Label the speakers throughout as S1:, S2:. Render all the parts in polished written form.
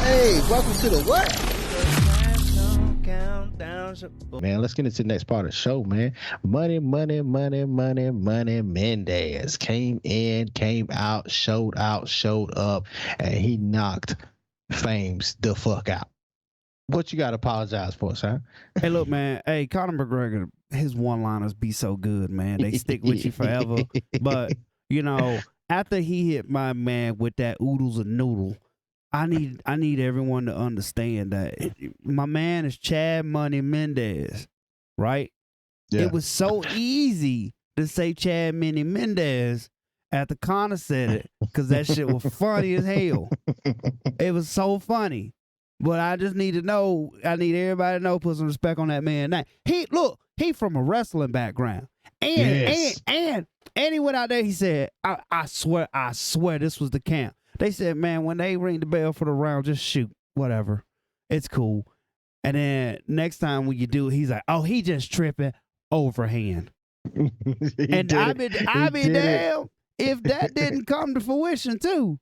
S1: Hey, welcome to the what?
S2: Man, let's get into the next part of the show, man. Money. Mendes came in, came out, showed up, and he knocked Fames the fuck out. What you got to apologize for, sir?
S3: Hey, look, man. Hey, Conor McGregor, his one-liners be so good, man. They stick with you forever. But, after he hit my man with that oodles and noodle, I need everyone to understand that my man is Chad Money Mendes, right?
S2: Yeah.
S3: It was so easy to say Chad Money Mendes after Conor said it because that shit was funny as hell. It was so funny. But I just need to know, I need everybody to know, put some respect on that man name. He from a wrestling background. And he went out there, he said, I swear this was the camp. They said, man, when they ring the bell for the round, just shoot. Whatever. It's cool. And then next time when you do it, he's like, oh, he just tripping overhand. And I be damn if that didn't come to fruition too.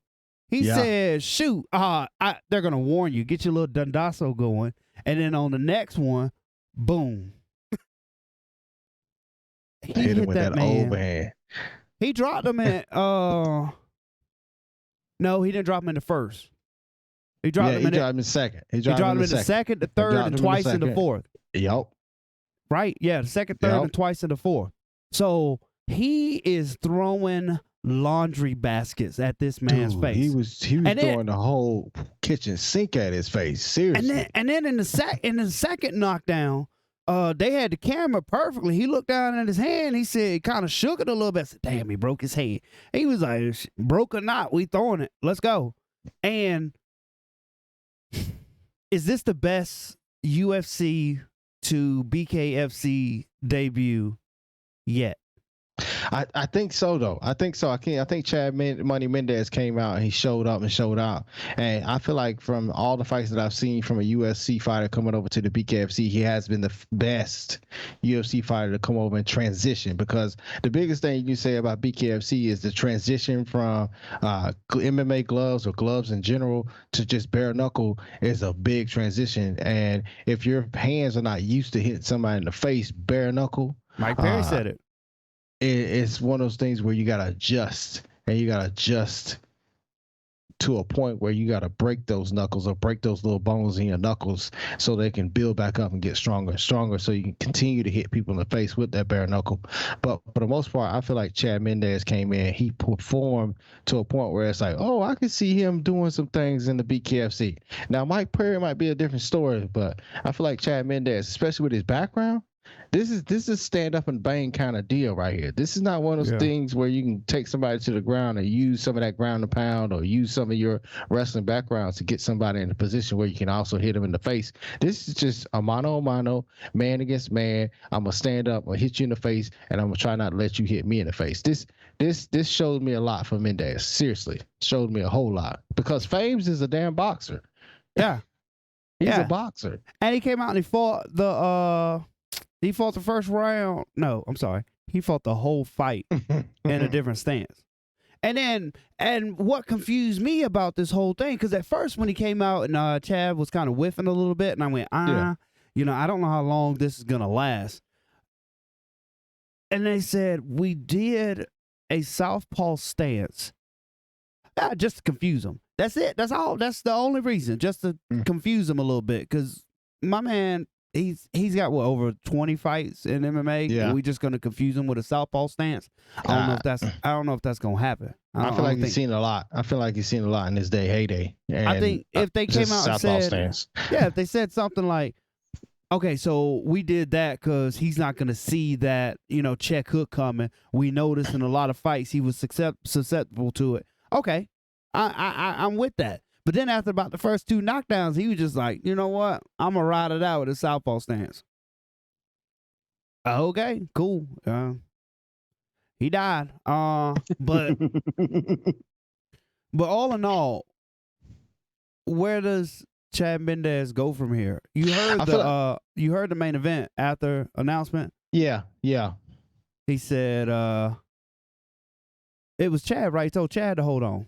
S3: He said, shoot, they're going to warn you. Get your little Dundasso going. And then on the next one, boom. He
S2: hit him with that overhand.
S3: He dropped him in, no, he didn't drop him in the first. He dropped him in the
S2: second.
S3: He dropped him in the second, the third, and twice in the fourth.
S2: Yup.
S3: Right? Yeah, the second, third, and twice in the fourth. So he is throwing laundry baskets at this man's face.
S2: He was throwing the whole kitchen sink at his face. Seriously.
S3: And then in the second knockdown, they had the camera perfectly. He looked down at his hand. He said, he kind of shook it a little bit. I said, damn, he broke his hand. He was like, broke or not, we throwing it. Let's go. And is this the best UFC to BKFC debut yet?
S2: I think so though. I think Chad Money Mendes came out and he showed up and showed out. And I feel like from all the fights that I've seen from a UFC fighter coming over to the BKFC, he has been the best UFC fighter to come over and transition, because the biggest thing you say about BKFC is the transition from MMA gloves or gloves in general to just bare knuckle is a big transition. And if your hands are not used to hitting somebody in the face bare knuckle,
S3: Mike Perry said it.
S2: It's one of those things where you got to adjust, and you got to adjust to a point where you got to break those knuckles or break those little bones in your knuckles so they can build back up and get stronger and stronger, so you can continue to hit people in the face with that bare knuckle. But for the most part, I feel like Chad Mendes came in, he performed to a point where it's like, oh, I can see him doing some things in the BKFC. Now, Mike Perry might be a different story, but I feel like Chad Mendes, especially with his background, this is stand up and bang kind of deal right here. This is not one of those things where you can take somebody to the ground and use some of that ground and pound or use some of your wrestling backgrounds to get somebody in a position where you can also hit them in the face. This is just a mano, man against man. I'm gonna stand up, I'm gonna hit you in the face, and I'm gonna try not to let you hit me in the face. This showed me a lot for Mendes. Seriously, showed me a whole lot, because Fames is a damn boxer.
S3: Yeah,
S2: he's a boxer,
S3: and he came out and he fought the first round. No, I'm sorry. He fought the whole fight in a different stance. And what confused me about this whole thing, because at first when he came out and Chad was kind of whiffing a little bit, and I went, I don't know how long this is going to last. And they said, we did a southpaw stance just to confuse him. That's it. That's all. That's the only reason, just to confuse him a little bit, because my man, He's got over 20 fights in MMA.
S2: Yeah.
S3: And we just gonna confuse him with a southpaw stance. I don't know if that's gonna happen.
S2: I feel like he's seen a lot. I feel like he's seen a lot in his heyday. And
S3: I think if they came out and said,
S2: stance.
S3: if they said something like, okay, so we did that because he's not gonna see that check hook coming. We noticed in a lot of fights he was susceptible to it. Okay, I'm with that. But then after about the first two knockdowns, he was just like, you know what? I'm going to ride it out with a southpaw stance. Okay, cool. He died. But all in all, where does Chad Mendes go from here? You heard you heard the main event after announcement?
S2: Yeah.
S3: He said it was Chad, right? He told Chad to hold on.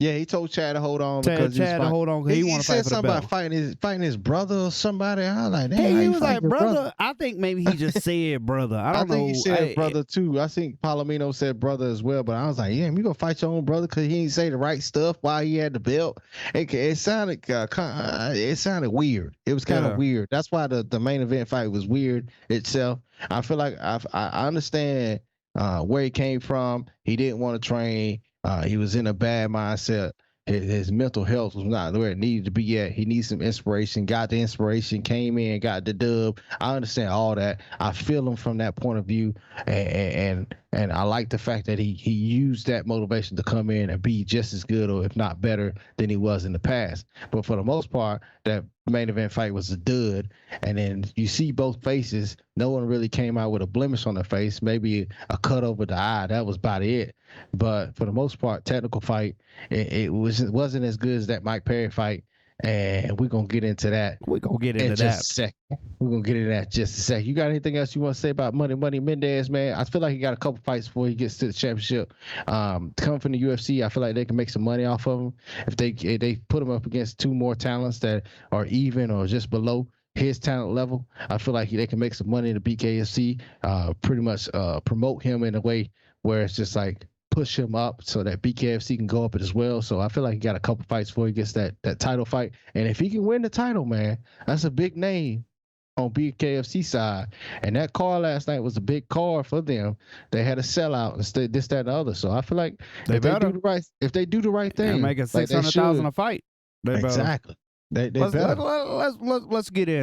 S2: Yeah, he told Chad to hold on
S3: Chad
S2: because
S3: to hold on because he want to fight
S2: said
S3: for the
S2: something
S3: belt.
S2: about fighting his brother or somebody. I was like, damn, how
S3: He
S2: you
S3: was
S2: fight
S3: like,
S2: your
S3: brother. I think maybe he just said brother. I don't know.
S2: think he said brother too. I think Palomino said brother as well. But I was like, yeah, you gonna fight your own brother because he didn't say the right stuff while he had the belt. It sounded weird. It was kind of weird. That's why the main event fight was weird itself. I feel like I understand where he came from. He didn't want to train. He was in a bad mindset. His mental health was not where it needed to be at. He needs some inspiration. Got the inspiration, came in, got the dub. I understand all that. I feel him from that point of view, and I like the fact that he used that motivation to come in and be just as good, or if not better, than he was in the past. But for the most part, that main event fight was a dud. And then you see both faces. No one really came out with a blemish on their face. Maybe a cut over the eye. That was about it. But for the most part, technical fight. It wasn't as good as that Mike Perry fight, and we're gonna get into that.
S3: We're gonna get into
S2: just a second. We're gonna get into that just a second. You got anything else you want to say about Money Mendes, man? I feel like he got a couple fights before he gets to the championship. Coming from the UFC, I feel like they can make some money off of him if they put him up against two more talents that are even or just below his talent level. I feel like they can make some money in the BKFC. Pretty much promote him in a way where it's just like push him up so that BKFC can go up as well. So I feel like he got a couple fights before he gets that title fight. And if he can win the title, man, that's a big name on BKFC side. And that card last night was a big card for them. They had a sellout and this, that, and the other. So I feel like if they do the right thing,
S3: and make it $600,000 a fight.
S2: Exactly. They
S3: let's get in.